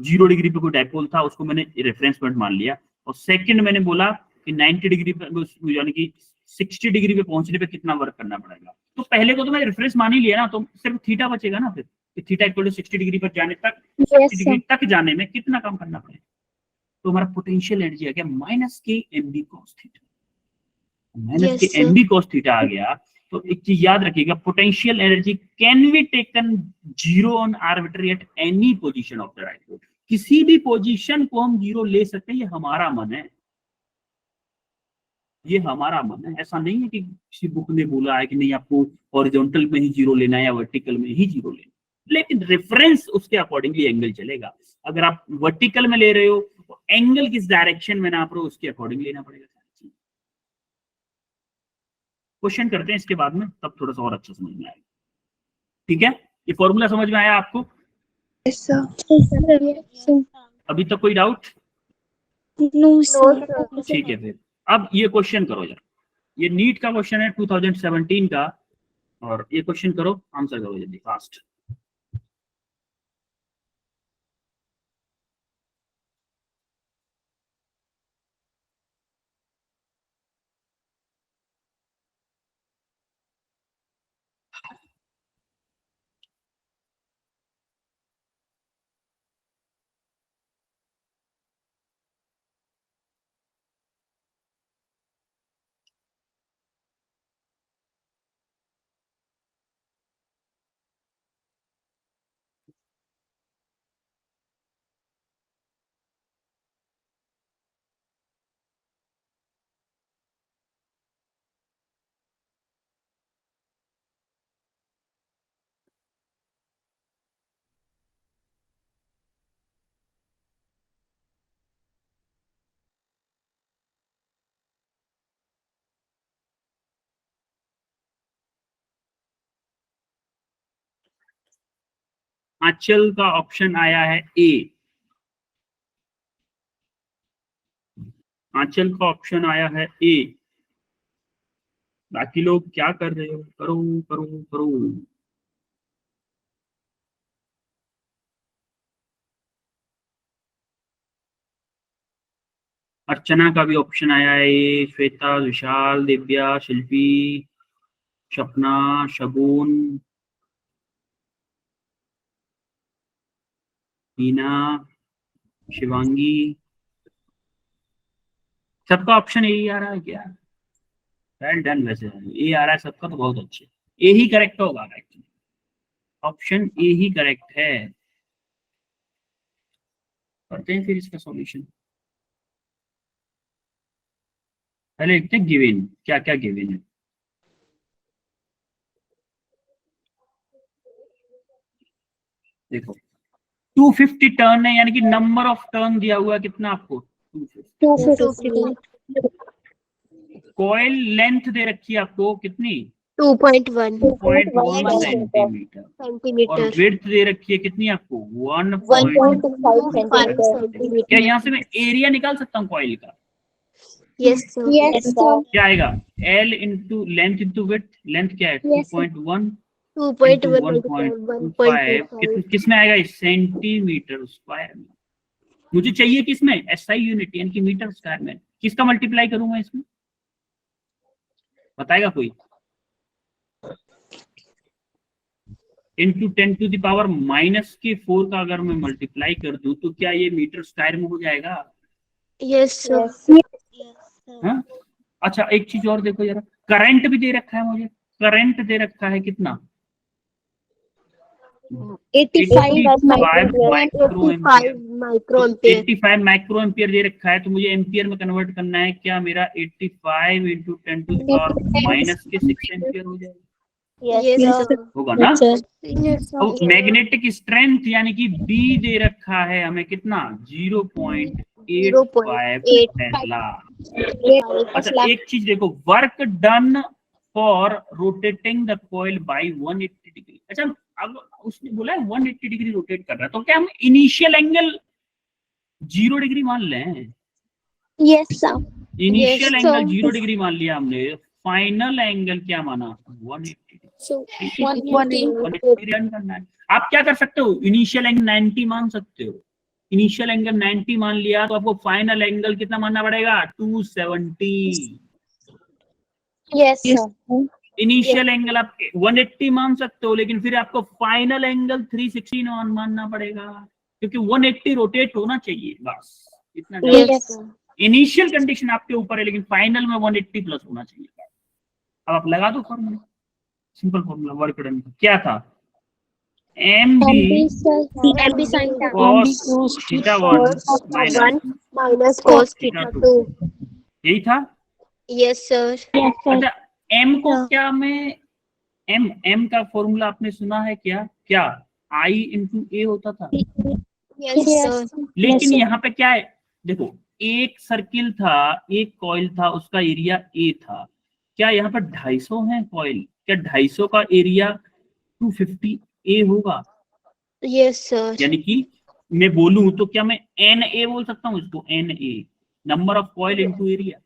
S1: 0 डिग्री पे कोई डायपोल था, उसको मैंने रेफरेंस पॉइंट मान लिया, और सेकंड मैंने बोला कि 90 डिग्री पे यानी कि 60 डिग्री पे पहुंचने पे कितना वर्क करना पड़ेगा। तो पहले को तो मैं रेफरेंस मान ही लिया ना, तो सिर्फ थीटा बचेगा ना, फिर थीटा इक्वल टू 60 डिग्री पर जाने तक, 60 डिग्री तक जाने में कितना काम करना पड़ेगा। तो हमारा पोटेंशियल एनर्जी आ गया माइनस के एमबी कॉस थीटा, माइनस के एमबी कॉस थीटा आ गया। तो एक चीज याद रखिएगा, potential energy can be taken 0 on arbitrary at any position of the dipole. किसी भी पोजीशन को हम 0 ले सकते हैं, ये हमारा मन है, ये हमारा मन है। ऐसा नहीं है कि किसी बुक ने बोला है कि नहीं आपको हॉरिजॉन्टल में ही 0 लेना है या वर्टिकल में ही 0 लेना, लेकिन रेफरेंस उसके अकॉर्डिंगली एंगल चलेगा। अगर आप वर्टिकल में ले रहे हो तो एंगल किस डायरेक्शन में नाप रहे हो उसके अकॉर्डिंग लेना पड़ेगा। क्वेश्चन करते हैं इसके बाद में, तब थोड़ा सा और अच्छा समझ में आएगा। ठीक है, ये फॉर्मूला समझ में आया आपको?
S3: Yes, sir.
S1: अभी तक कोई डाउट?
S4: No sir.
S1: ठीक है, फिर अब ये क्वेश्चन करो जरा, ये नीट का क्वेश्चन है 2017 का, और ये क्वेश्चन करो, आंसर करो जल्दी फास्ट। आंचल का ऑप्शन आया है ए, आंचल का ऑप्शन आया है ए। बाकी लोग क्या कर रहे हो, करो करो करो। अर्चना का भी ऑप्शन आया है ए, श्वेता, विशाल, दिव्या, शिल्पी, सपना, शगुन, हीना, शिवांगी, सबका ऑप्शन ए आ रहा है क्या? वेल डन, वैसे ए आ रहा है सबका तो बहुत अच्छे, ए ही करेक्ट होगा, ऑप्शन ए ही करेक्ट है। करते हैं फिर इसका सॉल्यूशन। पहले देखते हैं गिवन, क्या क्या गिवन है। देखो 250 टर्न है, यानी कि नंबर ऑफ टर्न दिया हुआ है कितना आपको, 250। कॉइल लेंथ दे रखी है आपको कितनी,
S4: 2.1
S1: सेंटीमीटर, और विड्थ दे रखी है कितनी आपको, 1.5
S4: सेंटीमीटर।
S1: क्या यहाँ से मैं एरिया निकाल सकता हूँ कॉइल का?
S4: Yes, sir.
S2: Yes, sir.
S1: क्या आएगा? L into length into width, length क्या है?
S2: Yes, sir.
S1: 2.1
S4: 2.1
S1: into
S4: multiplied
S1: 1.25 किसमें आएगा? सेंटीमीटर स्क्वायर में। मुझे चाहिए किसमें? SI यूनिट यानी कि मीटर स्क्वायर में। किसका मल्टीप्लाई करूंगा इसमें? बताएगा कोई? इंटू 10⁻⁻⁴ का अगर मैं मल्टीप्लाई कर दूं तो क्या ये मीटर स्क्वायर में हो जाएगा?
S4: Yes, sir.
S1: हाँ? अच्छा एक चीज और देखो जरा, करंट भी दे रखा है मुझे। करंट दे रखा है कितना?
S2: 85
S1: माइक्रो
S4: 85 microampere.
S1: 85 माइक्रो एम्पियर दे रखा है, तो मुझे एम्पियर में कन्वर्ट करना है। क्या मेरा 85 इंटू 10⁻⁻⁶ एम्पियर हो जाएगा?
S4: Yes, sir.
S1: होगा ना?
S2: Yes, sir.
S1: तो मैग्नेटिक स्ट्रेंथ यानी कि B दे रखा है हमें कितना? 0.85 टेस्ला। अच्छा एक चीज देखो, work done for rotating the coil by 180 degree. अच्छा अब उसने बोला है 180 डिग्री रोटेट कर रहा है, तो क्या हम इनिशियल एंगल 0 डिग्री मान लें?
S2: Yes, sir.
S1: Initial
S2: Yes,
S1: angle
S2: sir.
S1: 0 degree मान लिया हमने, फाइनल एंगल क्या माना? 180 डिग्री।
S2: So 180.
S1: 180 रन करना है। आप क्या कर सकते हो? इनिशियल एंगल 90 मान सकते हो। इनिशियल एंगल 90 मान लिया तो आपको फाइनल एंगल कितना मानना पड़ेगा? 270।
S2: Yes, sir.
S1: इनिशियल एंगल आप 180 मान सकते हो, लेकिन फिर आपको फाइनल एंगल 360 मानना पड़ेगा, क्योंकि 180 रोटेट होना चाहिए, बस इतना।
S2: Yes.
S1: इनिशियल कंडीशन आपके ऊपर है, लेकिन फाइनल में 180 प्लस होना चाहिए। अब आप लगा दो formula, simple formula work done क्या था?
S2: MB
S1: MB
S2: sin theta.
S1: cos theta 1
S4: 1
S1: minus
S4: minus cos theta 2.
S1: यही था।
S4: Yes, sir.
S1: अच्छा M को क्या मैं M का फॉर्मूला आपने सुना है क्या? क्या I इंटू ए होता था?
S4: Yes, sir.
S1: लेकिन यहाँ पे क्या है देखो, एक सर्किल था, एक कॉइल था, उसका एरिया A था। क्या यहाँ पर 250 है कॉइल? क्या 250 का एरिया 250 A होगा?
S4: Yes, sir.
S1: यानी कि मैं बोलूं तो क्या मैं NA बोल सकता हूँ इसको? NA number of coil into area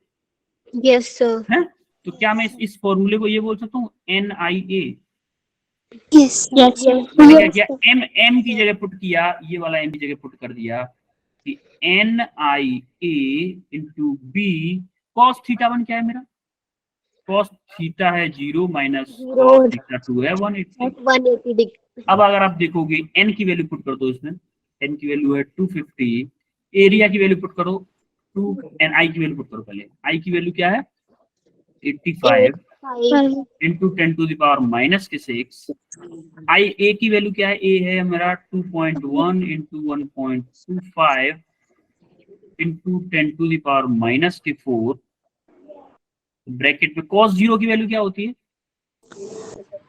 S4: Yes, sir.
S1: है। तो क्या मैं इस फॉर्मूले को ये बोल सकता हूँ NIA?
S3: Yes.
S4: Yes, sir.
S1: क्या किया? M की जगह पुट किया, ये वाला M की जगह पुट कर दिया कि NIA into B cos theta 1 क्या है मेरा? cos थीटा है 0 माइनस cos थीटा 2 है 180।
S4: 180 degree.
S1: अब अगर आप देखोगे n की वैल्यू पुट कर दो इसमें, n की वैल्यू है 250, एरिया की वैल्यू पुट करो 2 एंड i की वैल्यू पुट करो। पहले i की वैल्यू क्या है? 85 इंटू 10⁻⁻�6। i a की वैल्यू क्या है? a है हमारा 2.1 इंटू 1.25 इंटू 10⁻⁻⁴ ब्रैकेट में cos 0 की वैल्यू क्या होती है?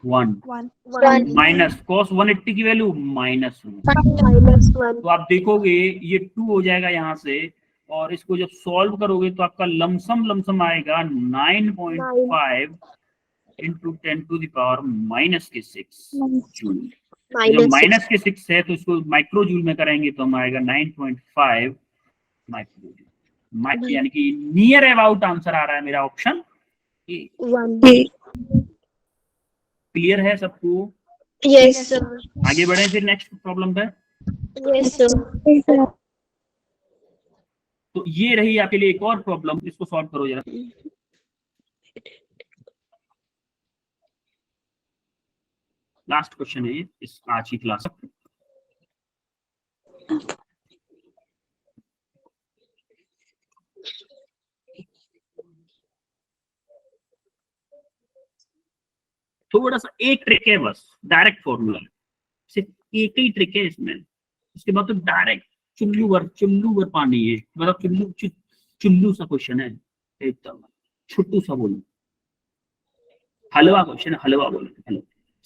S1: 1 माइनस cos 180 की वैल्यू -1।
S4: -1.
S1: तो आप देखोगे ये 2 हो जाएगा यहाँ से, और इसको जब सॉल्व करोगे तो आपका लमसम आएगा 9.5 इंटू 10⁻⁻�6 जूल। जो -6 है तो इसको माइक्रो जूल में करेंगे तो हम आएगा 9.5 माइक्रो जूल, यानी कि नियर अबाउट आंसर आ रहा है मेरा ऑप्शन ए।
S4: 1.
S1: क्लियर है सबको?
S4: Yes, sir.
S1: आगे बढ़े फिर नेक्स्ट प्रॉब्लम पे।
S4: Yes, sir.
S1: तो ये रही आपके लिए एक और प्रॉब्लम, इसको सॉल्व करो जरा। लास्ट क्वेश्चन है इस आज की क्लास। थोड़ा सा एक ट्रिक है बस, डायरेक्ट फॉर्मूला, सिर्फ एक ही ट्रिक है इसमें। इसके बाद तो डायरेक्ट चुल्लू भर पानी है, मतलब चुल्लू सा क्वेश्चन है, एकदम छोटू सा बोलो, हलवा क्वेश्चन है, हलवा बोलो हलवा।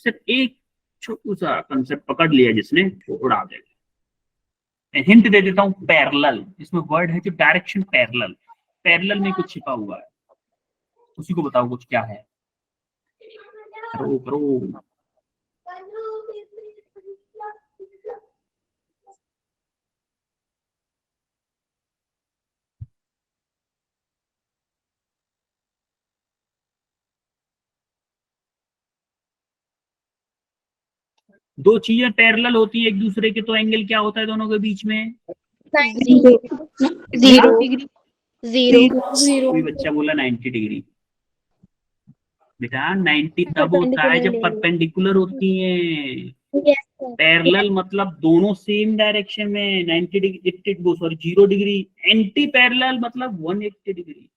S1: सिर्फ एक छोटू सा कंसेप्ट पकड़ लिया जिसने, वो उड़ा देगा। हिंट दे देता हूँ, पैरेलल, इसमें वर्ड है जो डायरेक्शन पैरेलल, पैरेलल में कुछ छिपा हुआ है, उसी को बताओ कुछ क्या है। करो दो चीजें पैरेलल होती है एक दूसरे के तो एंगल क्या होता है दोनों के बीच में?
S2: 90
S4: Zero.
S2: degree.
S4: Zero.
S1: कोई बच्चा बोला 90 डिग्री। बेटा 90 तब होता है जब परपेंडिकुलर होती है।
S2: Yes, sir.
S1: पैरेलल मतलब दोनों सेम डायरेक्शन में 90 degree, sorry 0 degree. Anti parallel मतलब 180 डिग्री।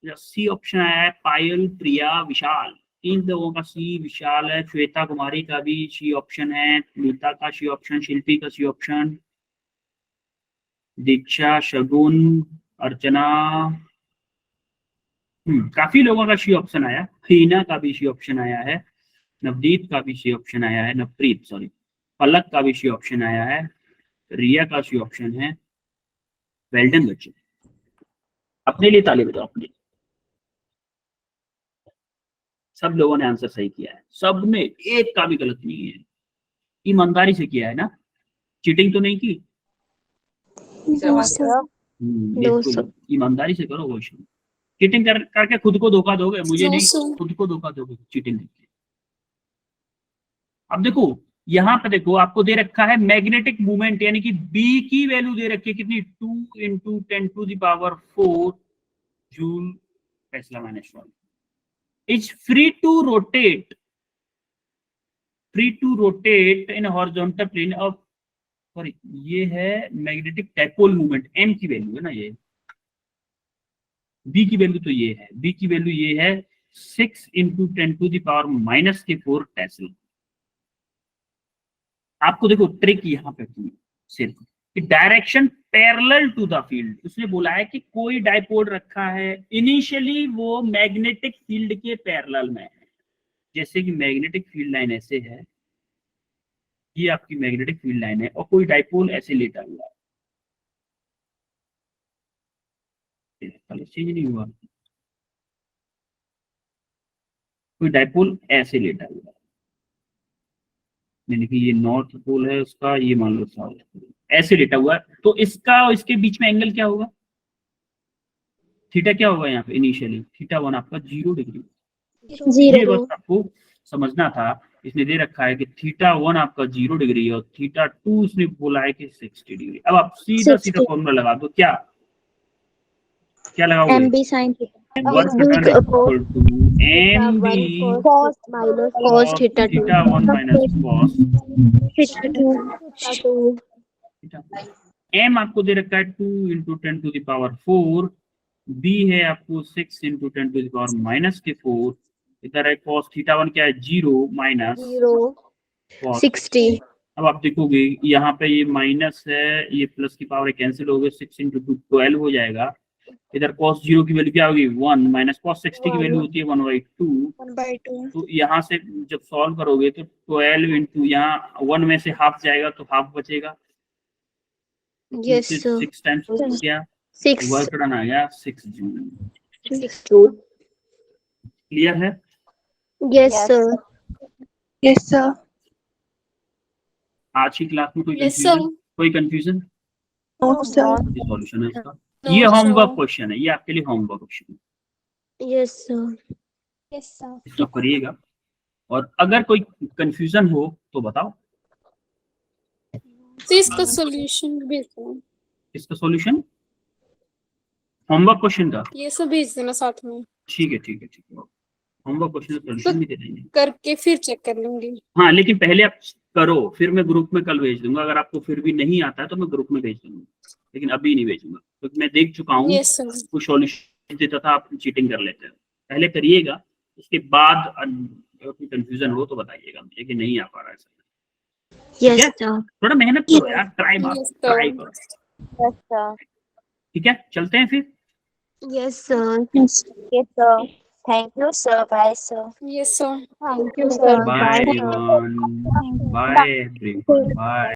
S1: सी ऑप्शन आया है, पायल, प्रिया, विशाल, 3 लोगों का सी। विशाल है, श्वेता कुमारी का भी सी ऑप्शन है, नीता का सी ऑप्शन, शिल्पी का सी ऑप्शन, दीक्षा, शगुन, अर्चना, काफी लोगों का सी ऑप्शन आया। हीना का भी सी ऑप्शन आया है, नवदीप का भी सी ऑप्शन आया है, नवप्रीत सॉरी, पलक का भी सी ऑप्शन आया है, रिया का सी ऑप्शन है। वेल्डन बच्चों, अपने लिए ताली बजाओ अपने। सब लोगों ने आंसर सही किया है, सब ने, एक का भी गलत नहीं है। ईमानदारी से किया है ना, चीटिंग तो नहीं की।
S3: No, sir.
S1: बिल्कुल ईमानदारी से करो क्वेश्चन। चीटिंग करके खुद को धोखा दोगे, मुझे नहीं, खुद को धोखा दोगे चीटिंग करके। अब देखो यहाँ पे, देखो आपको दे रखा है मैग्नेटिक मूवमेंट, यानी कि बी की वैल्यू दे रखी है कितनी, 2 × 10⁴ joule Tesla -1 is free to rotate in horizontal plane of, sorry ये है मैग्नेटिक डाइपोल मूवमेंट, एम की वैल्यू है ना ये। बी की वैल्यू तो ये है, बी की वैल्यू ये है 6 × 10⁻⁻⁴ टेस्ला। आपको देखो ट्रिक यहाँ पे सिर्फ direction parallel to the field. उसने बोला है कि कोई डाइपोल रखा है, इनिशियली वो मैग्नेटिक फील्ड के पैरेलल में है। जैसे कि मैग्नेटिक फील्ड लाइन ऐसे है, ये आपकी मैग्नेटिक फील्ड लाइन है, और कोई डाइपोल ऐसे लेटा हुआ है, चेंज नहीं हुआ, कोई डाइपोल ऐसे लेटा हुआ है, यानी कि ये नॉर्थ पोल है उसका, ये मान लो साउथ पोल, ऐसे लेटा हुआ है। तो इसका और इसके बीच में एंगल क्या होगा, थीटा क्या होगा यहाँ पे इनिशियली, θ1 आपका 0 डिग्री। ये बस आपको समझना था। इसने दे रखा है कि θ1 आपका 0 डिग्री और θ2 इसने बोला है कि 60 डिग्री। अब आप सीधा सीधा फॉर्मूला लगा दो, क्या क्या लगाओगे,
S2: MB sin theta
S1: work done equal to MB
S2: cos minus cos theta 2
S1: θ1 - cos
S2: theta 2
S1: m आपको दे रखा है 2 × 10⁴, b है आपको 6 × 10⁻⁻⁴, इधर है cos θ1 क्या है 0 माइनस
S2: 60।
S1: अब आप देखोगे यहाँ पे ये माइनस है, ये प्लस की पावर कैंसिल हो गए, 6 × 2 12 हो जाएगा। इधर cos 0 की वैल्यू क्या होगी 1, माइनस cos 60 की वैल्यू होती है 1/2। तो यहाँ से जब सॉल्व करोगे तो 12 × यहाँ 1 में से हाफ जाएगा तो हाफ बचेगा।
S2: Yes, sir.
S1: 6 टाइम्स क्या
S2: 6
S1: वर्क डन आ गया 6 जूल।
S2: 2
S1: क्लियर है?
S2: Yes, sir.
S3: Yes, sir.
S1: आज की क्लास में कोई
S4: Yes,
S1: कंफ्यूजन,
S4: sir.
S1: कोई कंफ्यूजन?
S3: No, sir.
S1: ये सॉल्यूशन है इसका,
S4: No,
S1: ये होमवर्क
S4: sir.
S1: क्वेश्चन है, ये आपके लिए होमवर्क क्वेश्चन है,
S2: Yes, sir.
S4: Yes, sir.
S1: इसको करिएगा। और अगर कोई कंफ्यूजन हो तो बताओ।
S4: So इसका solution भेज देना।
S1: इसका सॉल्यूशन होमवर्क क्वेश्चन का,
S4: ये सब भेज देना साथ में,
S1: ठीक है ठीक है ठीक है, होमवर्क क्वेश्चन का सॉल्यूशन भी दे देंगे।
S4: करके फिर चेक कर लूंगी।
S1: हाँ लेकिन पहले आप करो, फिर मैं ग्रुप में कल भेज दूंगा। अगर आपको फिर भी नहीं आता है तो मैं ग्रुप में भेज दूंगा, लेकिन अभी नहीं भेजूंगा क्योंकि मैं देख चुका हूँ
S4: Yes, sir.
S1: कुछ सॉल्यूशन देता था, आप चीटिंग कर लेते हैं। पहले करिएगा, उसके बाद अगर कोई कंफ्यूजन हो तो बताइएगा मुझे कि नहीं आ पा रहा है सर।
S2: Yes,
S1: क्या?
S2: sir.
S1: थोड़ा मेहनत करो यार, ट्राई मारो,
S4: Yes, sir.
S1: ट्राई करो।
S2: Yes, sir.
S1: ठीक है, चलते हैं फिर।
S2: Yes, sir.
S3: Yes.
S2: Yes, sir. Thank you, sir. Bye, sir.
S4: Yes, sir.
S2: Thank you,
S3: sir.
S1: Bye everyone, bye everyone, bye.